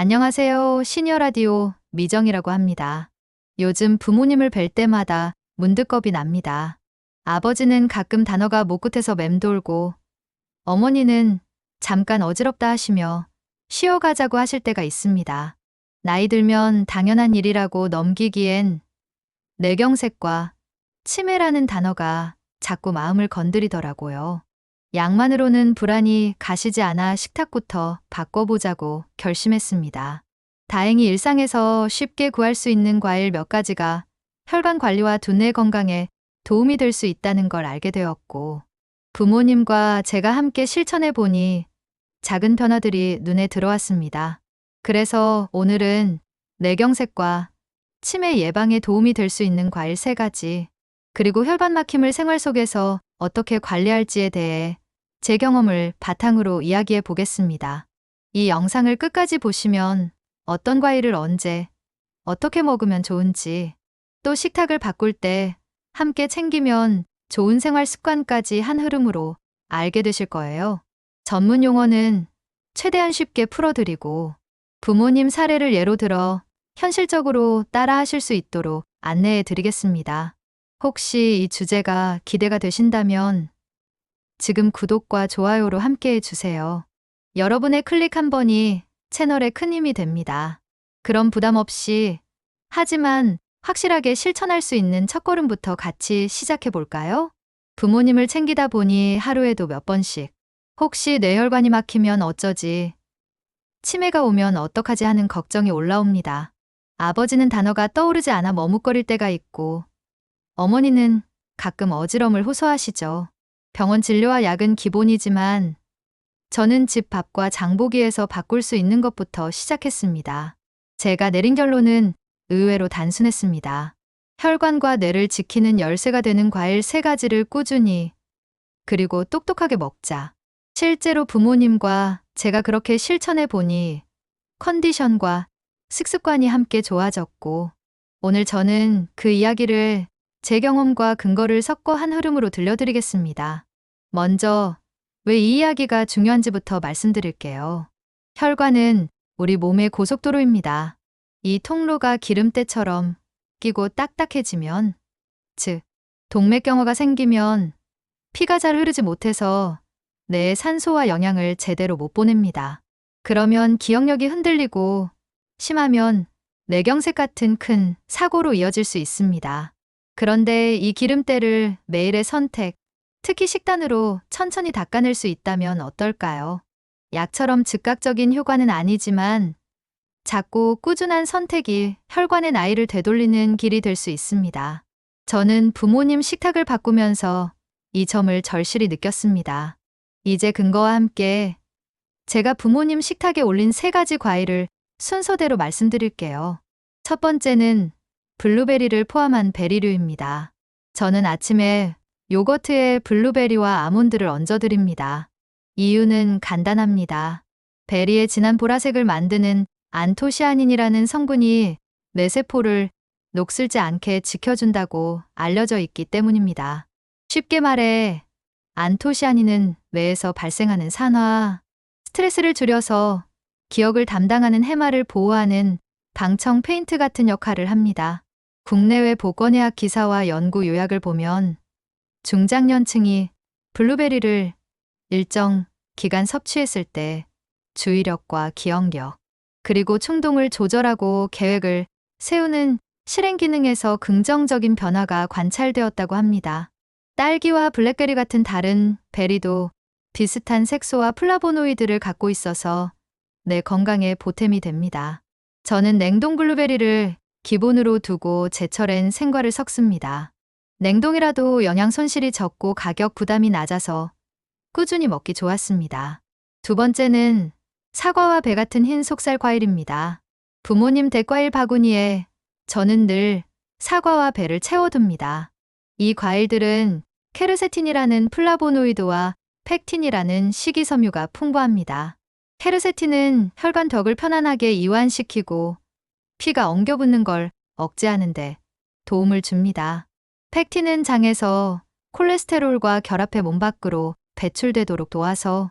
안녕하세요. 시니어 라디오 미정이라고 합니다. 요즘 부모님을 뵐 때마다 문득 겁이 납니다. 아버지는 가끔 단어가 목 끝에서 맴돌고 어머니는 잠깐 어지럽다 하시며 쉬어가자고 하실 때가 있습니다. 나이 들면 당연한 일이라고 넘기기엔 뇌경색과 치매라는 단어가 자꾸 마음을 건드리더라고요. 약만으로는 불안이 가시지 않아 식탁부터 바꿔보자고 결심했습니다. 다행히 일상에서 쉽게 구할 수 있는 과일 몇 가지가 혈관 관리와 두뇌 건강에 도움이 될 수 있다는 걸 알게 되었고, 부모님과 제가 함께 실천해 보니 작은 변화들이 눈에 들어왔습니다. 그래서 오늘은 뇌경색과 치매 예방에 도움이 될 수 있는 과일 3가지, 그리고 혈관 막힘을 생활 속에서 어떻게 관리할지에 대해 제 경험을 바탕으로 이야기해 보겠습니다. 이 영상을 끝까지 보시면 어떤 과일을 언제, 어떻게 먹으면 좋은지, 또 식탁을 바꿀 때 함께 챙기면 좋은 생활 습관까지 한 흐름으로 알게 되실 거예요. 전문 용어는 최대한 쉽게 풀어드리고 부모님 사례를 예로 들어 현실적으로 따라 하실 수 있도록 안내해 드리겠습니다. 혹시 이 주제가 기대가 되신다면 지금 구독과 좋아요로 함께 해주세요. 여러분의 클릭 한 번이 채널에 큰 힘이 됩니다. 그럼 부담 없이, 하지만 확실하게 실천할 수 있는 첫걸음부터 같이 시작해 볼까요? 부모님을 챙기다 보니 하루에도 몇 번씩, 혹시 뇌혈관이 막히면 어쩌지, 치매가 오면 어떡하지 하는 걱정이 올라옵니다. 아버지는 단어가 떠오르지 않아 머뭇거릴 때가 있고, 어머니는 가끔 어지럼을 호소하시죠. 병원 진료와 약은 기본이지만 저는 집 밥과 장보기에서 바꿀 수 있는 것부터 시작했습니다. 제가 내린 결론은 의외로 단순했습니다. 혈관과 뇌를 지키는 열쇠가 되는 과일 3가지를 꾸준히, 그리고 똑똑하게 먹자. 실제로 부모님과 제가 그렇게 실천해 보니 컨디션과 식습관이 함께 좋아졌고, 오늘 저는 그 이야기를 제 경험과 근거를 섞어 한 흐름으로 들려드리겠습니다. 먼저 왜 이 이야기가 중요한지부터 말씀드릴게요. 혈관은 우리 몸의 고속도로입니다. 이 통로가 기름때처럼 끼고 딱딱해지면, 즉 동맥경화가 생기면 피가 잘 흐르지 못해서 뇌에 산소와 영양을 제대로 못 보냅니다. 그러면 기억력이 흔들리고 심하면 뇌경색 같은 큰 사고로 이어질 수 있습니다. 그런데 이 기름때를 매일의 선택, 특히 식단으로 천천히 닦아낼 수 있다면 어떨까요? 약처럼 즉각적인 효과는 아니지만 작고 꾸준한 선택이 혈관의 나이를 되돌리는 길이 될 수 있습니다. 저는 부모님 식탁을 바꾸면서 이 점을 절실히 느꼈습니다. 이제 근거와 함께 제가 부모님 식탁에 올린 3가지 과일을 순서대로 말씀드릴게요. 첫 번째는 블루베리를 포함한 베리류입니다. 저는 아침에 요거트에 블루베리와 아몬드를 얹어드립니다. 이유는 간단합니다. 베리의 진한 보라색을 만드는 안토시아닌이라는 성분이 뇌세포를 녹슬지 않게 지켜준다고 알려져 있기 때문입니다. 쉽게 말해 안토시아닌은 뇌에서 발생하는 산화, 스트레스를 줄여서 기억을 담당하는 해마를 보호하는 방청 페인트 같은 역할을 합니다. 국내외 보건의학 기사와 연구 요약을 보면 중장년층이 블루베리를 일정 기간 섭취했을 때 주의력과 기억력, 그리고 충동을 조절하고 계획을 세우는 실행 기능에서 긍정적인 변화가 관찰되었다고 합니다. 딸기와 블랙베리 같은 다른 베리도 비슷한 색소와 플라보노이드를 갖고 있어서 내 건강에 보탬이 됩니다. 저는 냉동 블루베리를 기본으로 두고 제철엔 생과를 섞습니다. 냉동이라도 영양 손실이 적고 가격 부담이 낮아서 꾸준히 먹기 좋았습니다. 두 번째는 사과와 배 같은 흰 속살 과일입니다. 부모님 대과일 바구니에 저는 늘 사과와 배를 채워둡니다. 이 과일들은 케르세틴이라는 플라보노이드와 펙틴이라는 식이섬유가 풍부합니다. 케르세틴은 혈관 벽을 편안하게 이완시키고 피가 엉겨붙는 걸 억제하는 데 도움을 줍니다. 펙틴은 장에서 콜레스테롤과 결합해 몸 밖으로 배출되도록 도와서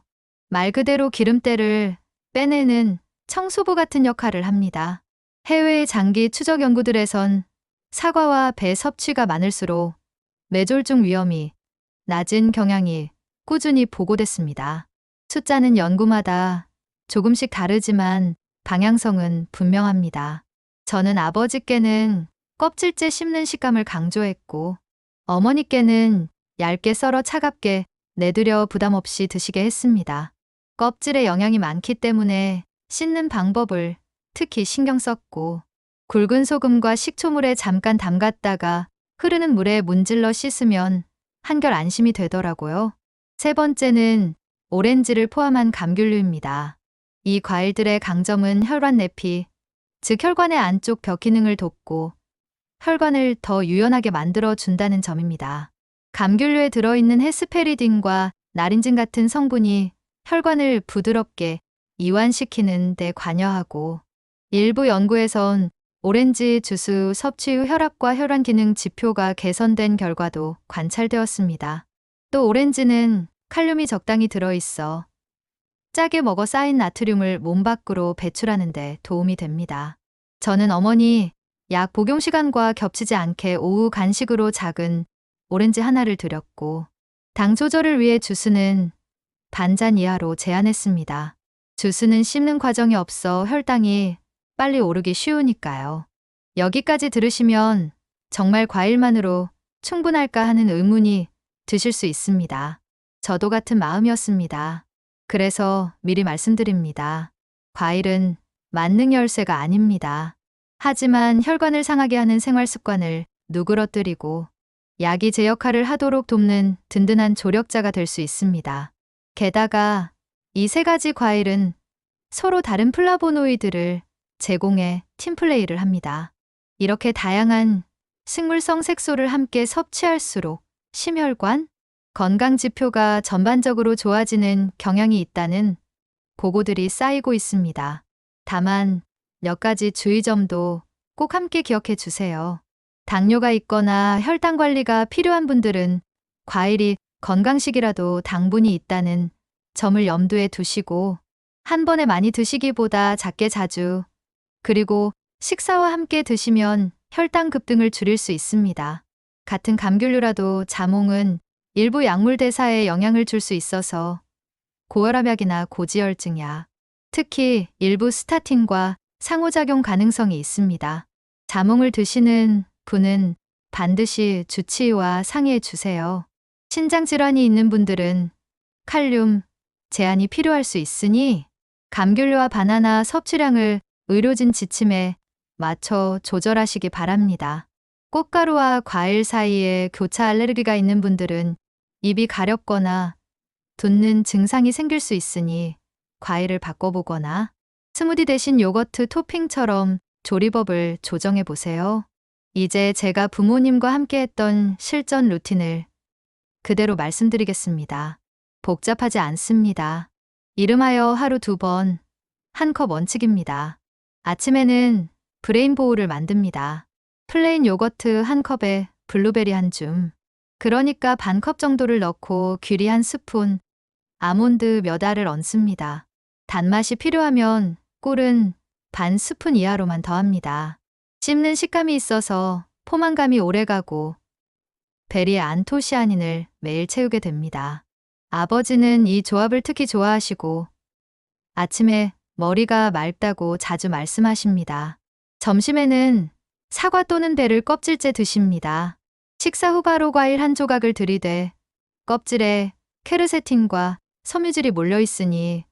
말 그대로 기름때를 빼내는 청소부 같은 역할을 합니다. 해외의 장기 추적 연구들에선 사과와 배 섭취가 많을수록 뇌졸중 위험이 낮은 경향이 꾸준히 보고됐습니다. 숫자는 연구마다 조금씩 다르지만 방향성은 분명합니다. 저는 아버지께는 껍질째 씹는 식감을 강조했고 어머니께는 얇게 썰어 차갑게 내두려 부담 없이 드시게 했습니다. 껍질에 영양이 많기 때문에 씻는 방법을 특히 신경 썼고 굵은 소금과 식초물에 잠깐 담갔다가 흐르는 물에 문질러 씻으면 한결 안심이 되더라고요. 세 번째는 오렌지를 포함한 감귤류입니다. 이 과일들의 강점은 혈관 내피, 즉 혈관의 안쪽 벽 기능을 돕고 혈관을 더 유연하게 만들어 준다는 점입니다. 감귤류에 들어있는 헤스페리딘과 나린진 같은 성분이 혈관을 부드럽게 이완시키는 데 관여하고 일부 연구에선 오렌지 주스 섭취 후 혈압과 혈관 기능 지표가 개선된 결과도 관찰되었습니다. 또 오렌지는 칼륨이 적당히 들어있어 짜게 먹어 쌓인 나트륨을 몸 밖으로 배출하는 데 도움이 됩니다. 저는 어머니 약 복용 시간과 겹치지 않게 오후 간식으로 작은 오렌지 하나를 드렸고 당 조절을 위해 주스는 반잔 이하로 제한했습니다. 주스는 씹는 과정이 없어 혈당이 빨리 오르기 쉬우니까요. 여기까지 들으시면 정말 과일만으로 충분할까 하는 의문이 드실 수 있습니다. 저도 같은 마음이었습니다. 그래서 미리 말씀드립니다. 과일은 만능 열쇠가 아닙니다. 하지만 혈관을 상하게 하는 생활 습관을 누그러뜨리고 약이 제 역할을 하도록 돕는 든든한 조력자가 될 수 있습니다. 게다가 이 세 가지 과일은 서로 다른 플라보노이드를 제공해 팀플레이를 합니다. 이렇게 다양한 식물성 색소를 함께 섭취할수록 심혈관, 건강 지표가 전반적으로 좋아지는 경향이 있다는 보고들이 쌓이고 있습니다. 다만 몇 가지 주의점도 꼭 함께 기억해 주세요. 당뇨가 있거나 혈당 관리가 필요한 분들은 과일이 건강식이라도 당분이 있다는 점을 염두에 두시고 한 번에 많이 드시기보다 작게 자주 그리고 식사와 함께 드시면 혈당 급등을 줄일 수 있습니다. 같은 감귤류라도 자몽은 일부 약물 대사에 영향을 줄 수 있어서 고혈압약이나 고지혈증 약, 특히 일부 스타틴과 상호작용 가능성이 있습니다. 자몽을 드시는 분은 반드시 주치의와 상의해 주세요. 신장 질환이 있는 분들은 칼륨 제한이 필요할 수 있으니 감귤류와 바나나 섭취량을 의료진 지침에 맞춰 조절하시기 바랍니다. 꽃가루와 과일 사이에 교차 알레르기가 있는 분들은 입이 가렵거나 붓는 증상이 생길 수 있으니 과일을 바꿔보거나 스무디 대신 요거트 토핑처럼 조리법을 조정해 보세요. 이제 제가 부모님과 함께 했던 실전 루틴을 그대로 말씀드리겠습니다. 복잡하지 않습니다. 이름하여 하루 2번, 한 컵 원칙입니다. 아침에는 브레인 보우를 만듭니다. 플레인 요거트 한 컵에 블루베리 한 줌, 그러니까 반 컵 정도를 넣고 귀리 한 스푼, 아몬드 몇 알을 얹습니다. 단맛이 필요하면 꿀은 반 스푼 이하로만 더합니다. 씹는 식감이 있어서 포만감이 오래가고 베리의 안토시아닌을 매일 채우게 됩니다. 아버지는 이 조합을 특히 좋아하시고 아침에 머리가 맑다고 자주 말씀하십니다. 점심에는 사과 또는 배를 껍질째 드십니다. 식사 후 바로 과일 한 조각을 들이대 껍질에 케르세틴과 섬유질이 몰려있으니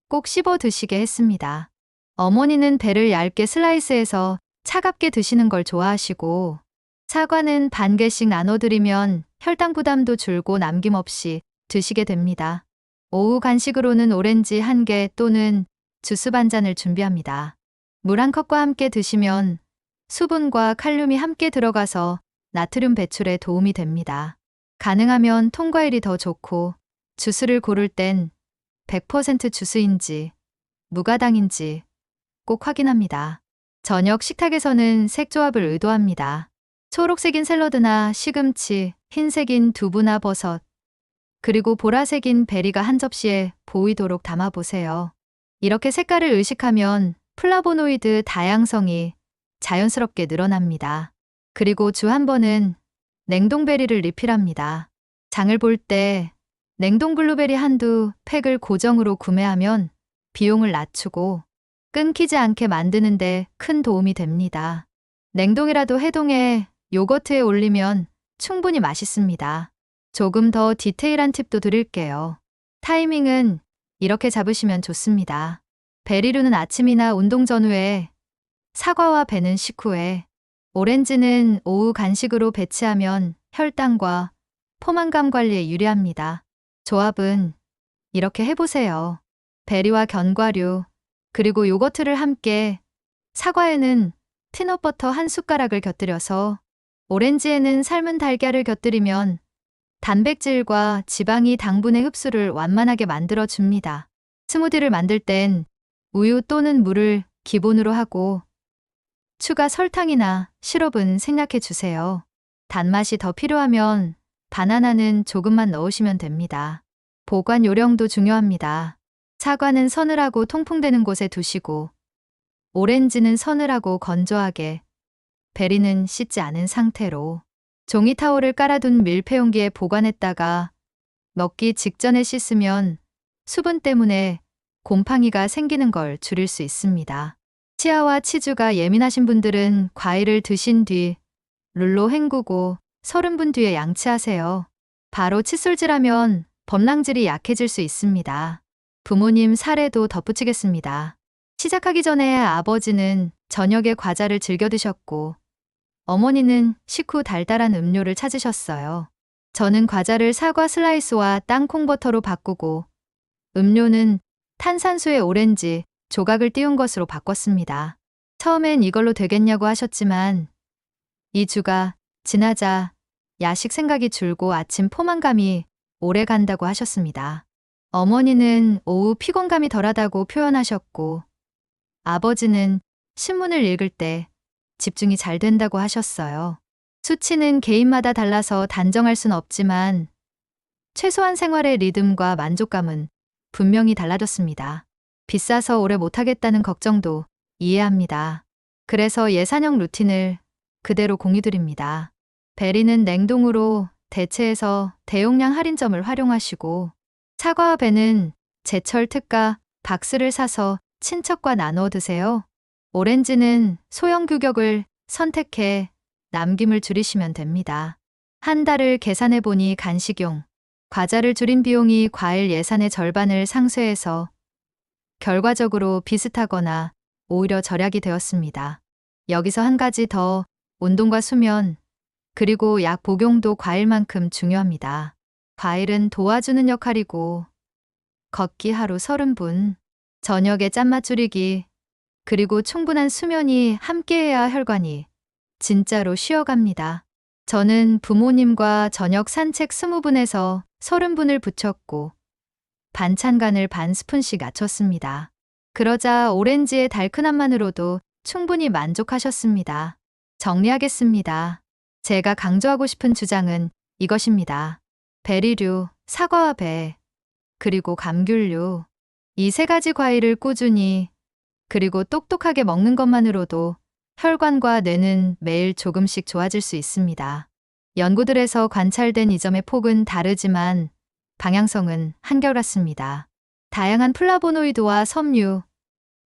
꼭 씹어 드시게 했습니다. 어머니는 배를 얇게 슬라이스해서 차갑게 드시는 걸 좋아하시고 사과는 반 개씩 나눠드리면 혈당 부담도 줄고 남김없이 드시게 됩니다. 오후 간식으로는 오렌지 1개 또는 주스 반잔을 준비합니다. 물 1컵과 함께 드시면 수분과 칼륨이 함께 들어가서 나트륨 배출에 도움이 됩니다. 가능하면 통과일이 더 좋고 주스를 고를 땐 100% 주스인지 무가당인지 꼭 확인합니다. 저녁 식탁에서는 색조합을 의도합니다. 초록색인 샐러드나 시금치, 흰색인 두부나 버섯, 그리고 보라색인 베리가 한 접시에 보이도록 담아보세요. 이렇게 색깔을 의식하면 플라보노이드 다양성이 자연스럽게 늘어납니다. 그리고 주 한 번은 냉동베리를 리필합니다. 장을 볼 때 냉동 블루베리 한두 팩을 고정으로 구매하면 비용을 낮추고 끊기지 않게 만드는데 큰 도움이 됩니다. 냉동이라도 해동해 요거트에 올리면 충분히 맛있습니다. 조금 더 디테일한 팁도 드릴게요. 타이밍은 이렇게 잡으시면 좋습니다. 베리류는 아침이나 운동 전후에, 사과와 배는 식후에, 오렌지는 오후 간식으로 배치하면 혈당과 포만감 관리에 유리합니다. 조합은 이렇게 해보세요. 베리와 견과류, 그리고 요거트를 함께, 사과에는 피넛버터 한 숟가락을 곁들여서, 오렌지에는 삶은 달걀을 곁들이면 단백질과 지방이 당분의 흡수를 완만하게 만들어줍니다. 스무디를 만들 땐 우유 또는 물을 기본으로 하고 추가 설탕이나 시럽은 생략해 주세요. 단맛이 더 필요하면 바나나는 조금만 넣으시면 됩니다. 보관 요령도 중요합니다. 사과는 서늘하고 통풍되는 곳에 두시고 오렌지는 서늘하고 건조하게, 베리는 씻지 않은 상태로 종이 타올을 깔아둔 밀폐용기에 보관했다가 먹기 직전에 씻으면 수분 때문에 곰팡이가 생기는 걸 줄일 수 있습니다. 치아와 치주가 예민하신 분들은 과일을 드신 뒤 룰로 헹구고 30분 뒤에 양치하세요. 바로 칫솔질하면 범랑질이 약해질 수 있습니다. 부모님 사례도 덧붙이겠습니다. 시작하기 전에 아버지는 저녁에 과자를 즐겨 드셨고 어머니는 식후 달달한 음료를 찾으셨어요. 저는 과자를 사과 슬라이스와 땅콩버터로 바꾸고 음료는 탄산수에 오렌지 조각을 띄운 것으로 바꿨습니다. 처음엔 이걸로 되겠냐고 하셨지만 2주가 지나자 야식 생각이 줄고 아침 포만감이 오래 간다고 하셨습니다. 어머니는 오후 피곤감이 덜하다고 표현하셨고 아버지는 신문을 읽을 때 집중이 잘 된다고 하셨어요. 수치는 개인마다 달라서 단정할 순 없지만 최소한 생활의 리듬과 만족감은 분명히 달라졌습니다. 비싸서 오래 못하겠다는 걱정도 이해합니다. 그래서 예산형 루틴을 그대로 공유드립니다. 베리는 냉동으로 대체해서 대용량 할인점을 활용하시고 사과와 배는 제철 특가 박스를 사서 친척과 나누어 드세요. 오렌지는 소형 규격을 선택해 남김을 줄이시면 됩니다. 한 달을 계산해 보니 간식용, 과자를 줄인 비용이 과일 예산의 절반을 상쇄해서 결과적으로 비슷하거나 오히려 절약이 되었습니다. 여기서 한 가지 더, 운동과 수면, 그리고 약 복용도 과일만큼 중요합니다. 과일은 도와주는 역할이고 걷기 하루 30분, 저녁에 짠맛 줄이기, 그리고 충분한 수면이 함께해야 혈관이 진짜로 쉬어갑니다. 저는 부모님과 저녁 산책 20분에서 30분을 붙였고 반찬간을 반 스푼씩 낮췄습니다. 그러자 오렌지의 달큰함만으로도 충분히 만족하셨습니다. 정리하겠습니다. 제가 강조하고 싶은 주장은 이것입니다. 베리류, 사과와 배, 그리고 감귤류, 이 세 가지 과일을 꾸준히 그리고 똑똑하게 먹는 것만으로도 혈관과 뇌는 매일 조금씩 좋아질 수 있습니다. 연구들에서 관찰된 이 점의 폭은 다르지만 방향성은 한결같습니다. 다양한 플라보노이드와 섬유,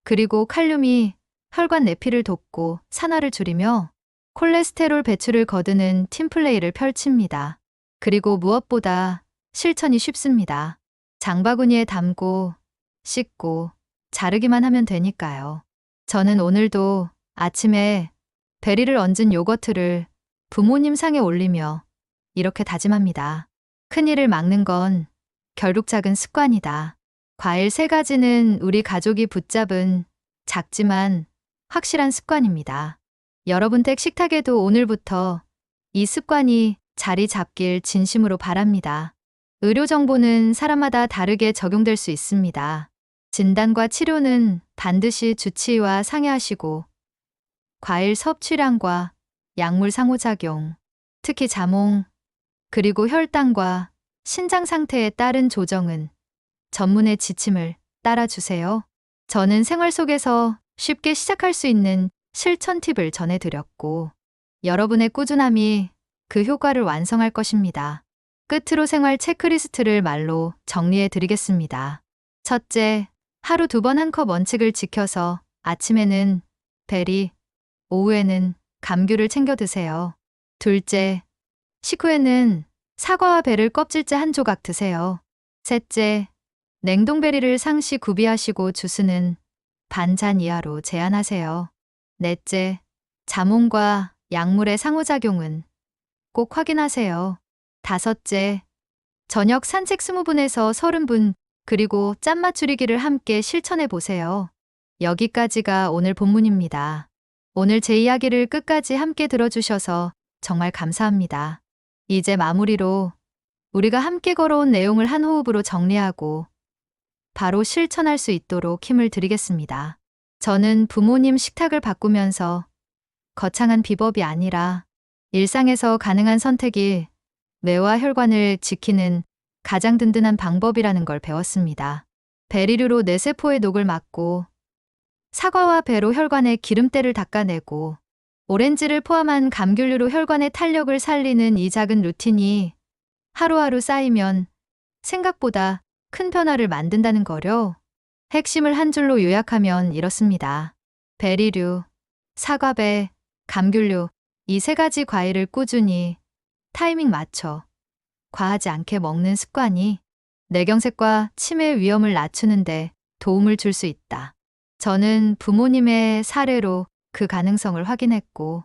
그리고 칼륨이 혈관 내피를 돕고 산화를 줄이며 콜레스테롤 배출을 거두는 팀플레이를 펼칩니다. 그리고 무엇보다 실천이 쉽습니다. 장바구니에 담고 씻고 자르기만 하면 되니까요. 저는 오늘도 아침에 베리를 얹은 요거트를 부모님 상에 올리며 이렇게 다짐합니다. 큰일을 막는 건 결국 작은 습관이다. 과일 3가지는 우리 가족이 붙잡은 작지만 확실한 습관입니다. 여러분 댁 식탁에도 오늘부터 이 습관이 자리 잡길 진심으로 바랍니다. 의료 정보는 사람마다 다르게 적용될 수 있습니다. 진단과 치료는 반드시 주치의와 상의하시고 과일 섭취량과 약물 상호작용, 특히 자몽, 그리고 혈당과 신장 상태에 따른 조정은 전문의 지침을 따라주세요. 저는 생활 속에서 쉽게 시작할 수 있는 실천 팁을 전해드렸고, 여러분의 꾸준함이 그 효과를 완성할 것입니다. 끝으로 생활 체크리스트를 말로 정리해 드리겠습니다. 첫째, 하루 2번 한 컵 원칙을 지켜서 아침에는 베리, 오후에는 감귤을 챙겨 드세요. 둘째, 식후에는 사과와 베를 껍질째 한 조각 드세요. 셋째, 냉동베리를 상시 구비하시고 주스는 반잔 이하로 제한하세요. 넷째, 자몽과 약물의 상호작용은 꼭 확인하세요. 다섯째, 저녁 산책 20분에서 30분, 그리고 짠 맞추리기를 함께 실천해 보세요. 여기까지가 오늘 본문입니다. 오늘 제 이야기를 끝까지 함께 들어주셔서 정말 감사합니다. 이제 마무리로 우리가 함께 걸어온 내용을 한 호흡으로 정리하고 바로 실천할 수 있도록 힘을 드리겠습니다. 저는 부모님 식탁을 바꾸면서 거창한 비법이 아니라 일상에서 가능한 선택이 뇌와 혈관을 지키는 가장 든든한 방법이라는 걸 배웠습니다. 베리류로 뇌세포의 녹을 막고, 사과와 배로 혈관의 기름때를 닦아내고, 오렌지를 포함한 감귤류로 혈관의 탄력을 살리는 이 작은 루틴이 하루하루 쌓이면 생각보다 큰 변화를 만든다는 거요. 핵심을 한 줄로 요약하면 이렇습니다. 베리류, 사과배, 감귤류, 이 3가지 과일을 꾸준히 타이밍 맞춰 과하지 않게 먹는 습관이 뇌경색과 치매 위험을 낮추는데 도움을 줄 수 있다. 저는 부모님의 사례로 그 가능성을 확인했고,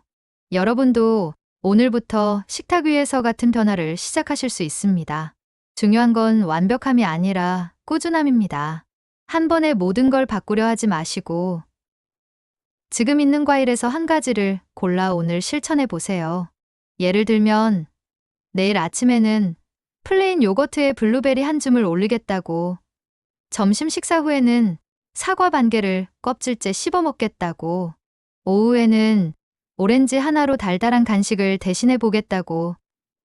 여러분도 오늘부터 식탁 위에서 같은 변화를 시작하실 수 있습니다. 중요한 건 완벽함이 아니라 꾸준함입니다. 한 번에 모든 걸 바꾸려 하지 마시고 지금 있는 과일에서 한 가지를 골라 오늘 실천해 보세요. 예를 들면 내일 아침에는 플레인 요거트에 블루베리 한 줌을 올리겠다고, 점심 식사 후에는 사과 반 개를 껍질째 씹어 먹겠다고, 오후에는 오렌지 하나로 달달한 간식을 대신해 보겠다고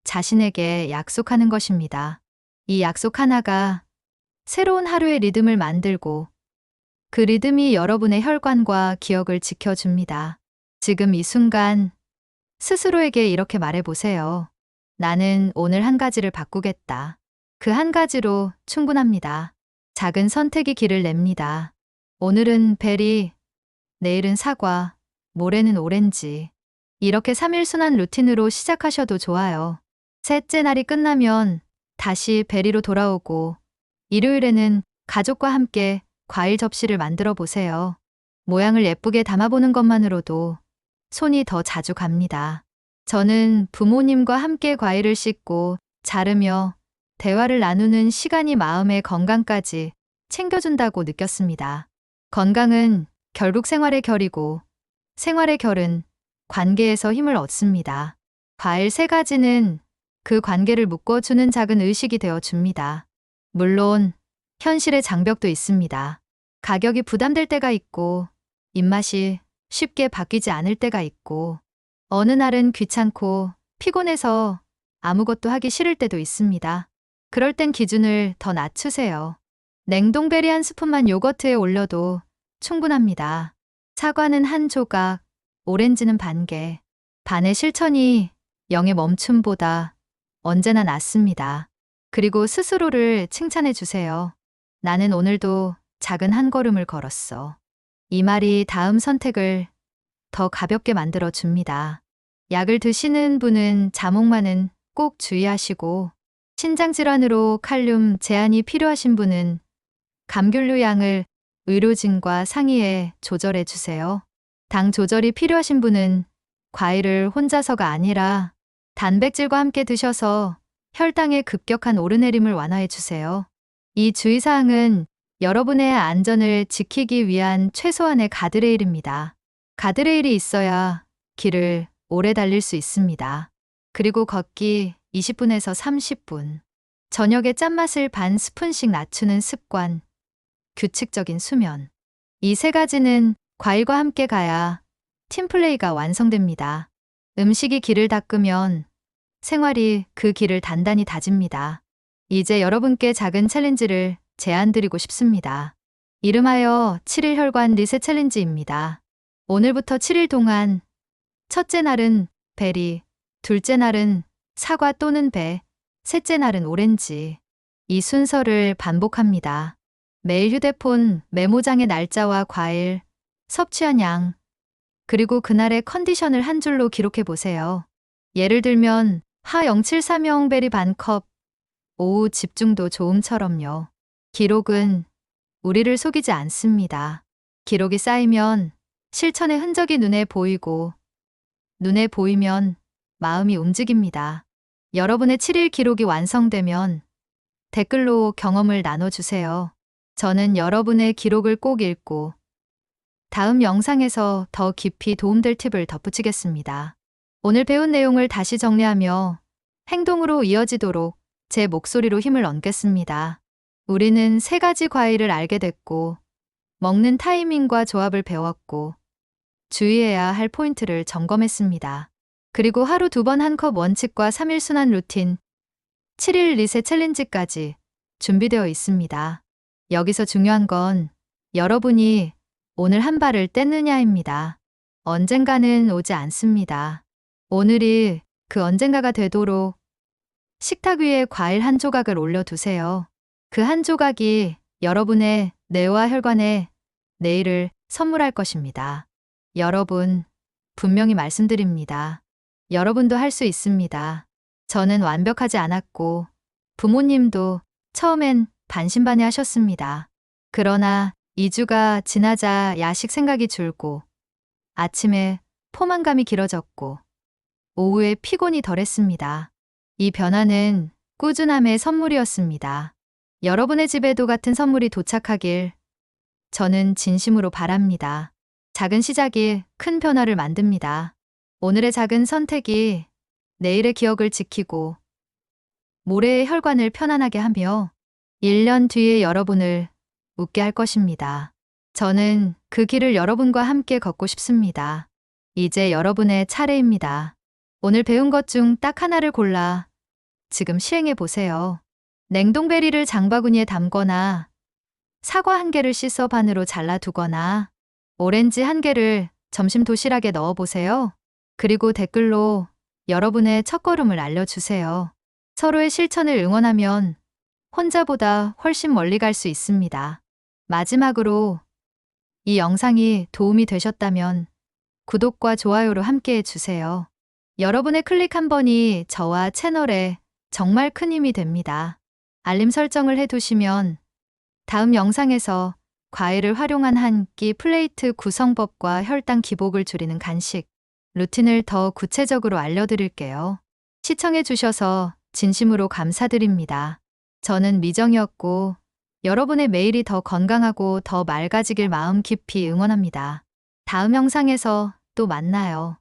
자신에게 약속하는 것입니다. 이 약속 하나가 새로운 하루의 리듬을 만들고 그 리듬이 여러분의 혈관과 기억을 지켜줍니다. 지금 이 순간 스스로에게 이렇게 말해보세요. 나는 오늘 한 가지를 바꾸겠다. 그 한 가지로 충분합니다. 작은 선택이 길을 냅니다. 오늘은 베리, 내일은 사과, 모레는 오렌지. 이렇게 3일 순환 루틴으로 시작하셔도 좋아요. 셋째 날이 끝나면 다시 베리로 돌아오고, 일요일에는 가족과 함께 과일 접시를 만들어 보세요. 모양을 예쁘게 담아보는 것만으로도 손이 더 자주 갑니다. 저는 부모님과 함께 과일을 씻고 자르며 대화를 나누는 시간이 마음의 건강까지 챙겨준다고 느꼈습니다. 건강은 결국 생활의 결이고, 생활의 결은 관계에서 힘을 얻습니다. 과일 3가지는 그 관계를 묶어주는 작은 의식이 되어줍니다. 물론 현실의 장벽도 있습니다. 가격이 부담될 때가 있고, 입맛이 쉽게 바뀌지 않을 때가 있고, 어느 날은 귀찮고 피곤해서 아무것도 하기 싫을 때도 있습니다. 그럴 땐 기준을 더 낮추세요. 냉동베리 한 스푼만 요거트에 올려도 충분합니다. 사과는 한 조각, 오렌지는 반 개. 반의 실천이 0의 멈춤보다 언제나 낫습니다. 그리고 스스로를 칭찬해 주세요. 나는 오늘도 작은 한 걸음을 걸었어. 이 말이 다음 선택을 더 가볍게 만들어 줍니다. 약을 드시는 분은 자몽만은 꼭 주의하시고, 신장질환으로 칼륨 제한이 필요하신 분은 감귤류 양을 의료진과 상의해 조절해 주세요. 당 조절이 필요하신 분은 과일을 혼자서가 아니라 단백질과 함께 드셔서 혈당의 급격한 오르내림을 완화해 주세요. 이 주의사항은 여러분의 안전을 지키기 위한 최소한의 가드레일입니다. 가드레일이 있어야 길을 오래 달릴 수 있습니다. 그리고 걷기 20분에서 30분. 저녁에 짠맛을 반 스푼씩 낮추는 습관. 규칙적인 수면. 이 3가지는 과일과 함께 가야 팀플레이가 완성됩니다. 음식이 길을 닦으면 생활이 그 길을 단단히 다집니다. 이제 여러분께 작은 챌린지를 제안드리고 싶습니다. 이름하여 7일 혈관 리셋 챌린지입니다. 오늘부터 7일 동안 첫째 날은 베리, 둘째 날은 사과 또는 배, 셋째 날은 오렌지. 이 순서를 반복합니다. 매일 휴대폰 메모장에 날짜와 과일, 섭취한 양, 그리고 그날의 컨디션을 한 줄로 기록해 보세요. 예를 들면 하0730 베리 반컵, 오후 집중도 좋음처럼요. 기록은 우리를 속이지 않습니다. 기록이 쌓이면 실천의 흔적이 눈에 보이고, 눈에 보이면 마음이 움직입니다. 여러분의 7일 기록이 완성되면 댓글로 경험을 나눠주세요. 저는 여러분의 기록을 꼭 읽고 다음 영상에서 더 깊이 도움될 팁을 덧붙이겠습니다. 오늘 배운 내용을 다시 정리하며 행동으로 이어지도록 제 목소리로 힘을 얻겠습니다. 우리는 3가지 과일을 알게 됐고, 먹는 타이밍과 조합을 배웠고, 주의해야 할 포인트를 점검했습니다. 그리고 하루 2번 1컵 원칙과 3일 순환 루틴, 7일 리셋 챌린지까지 준비되어 있습니다. 여기서 중요한 건 여러분이 오늘 한 발을 뗐느냐입니다. 언젠가는 오지 않습니다. 오늘이 그 언젠가가 되도록 식탁 위에 과일 한 조각을 올려두세요. 그 한 조각이 여러분의 뇌와 혈관에 내일을 선물할 것입니다. 여러분, 분명히 말씀드립니다. 여러분도 할 수 있습니다. 저는 완벽하지 않았고, 부모님도 처음엔 반신반의 하셨습니다. 그러나 2주가 지나자 야식 생각이 줄고, 아침에 포만감이 길어졌고, 오후에 피곤이 덜했습니다. 이 변화는 꾸준함의 선물이었습니다. 여러분의 집에도 같은 선물이 도착하길 저는 진심으로 바랍니다. 작은 시작이 큰 변화를 만듭니다. 오늘의 작은 선택이 내일의 기억을 지키고 모레의 혈관을 편안하게 하며 1년 뒤에 여러분을 웃게 할 것입니다. 저는 그 길을 여러분과 함께 걷고 싶습니다. 이제 여러분의 차례입니다. 오늘 배운 것 중 딱 하나를 골라 지금 시행해 보세요. 냉동베리를 장바구니에 담거나 사과 1개를 씻어 반으로 잘라두거나 오렌지 1개를 점심 도시락에 넣어보세요. 그리고 댓글로 여러분의 첫걸음을 알려주세요. 서로의 실천을 응원하면 혼자보다 훨씬 멀리 갈 수 있습니다. 마지막으로 이 영상이 도움이 되셨다면 구독과 좋아요로 함께해 주세요. 여러분의 클릭 한 번이 저와 채널에 정말 큰 힘이 됩니다. 알림 설정을 해두시면 다음 영상에서 과일을 활용한 한 끼 플레이트 구성법과 혈당 기복을 줄이는 간식, 루틴을 더 구체적으로 알려드릴게요. 시청해 주셔서 진심으로 감사드립니다. 저는 미정이었고 여러분의 매일이 더 건강하고 더 맑아지길 마음 깊이 응원합니다. 다음 영상에서 또 만나요.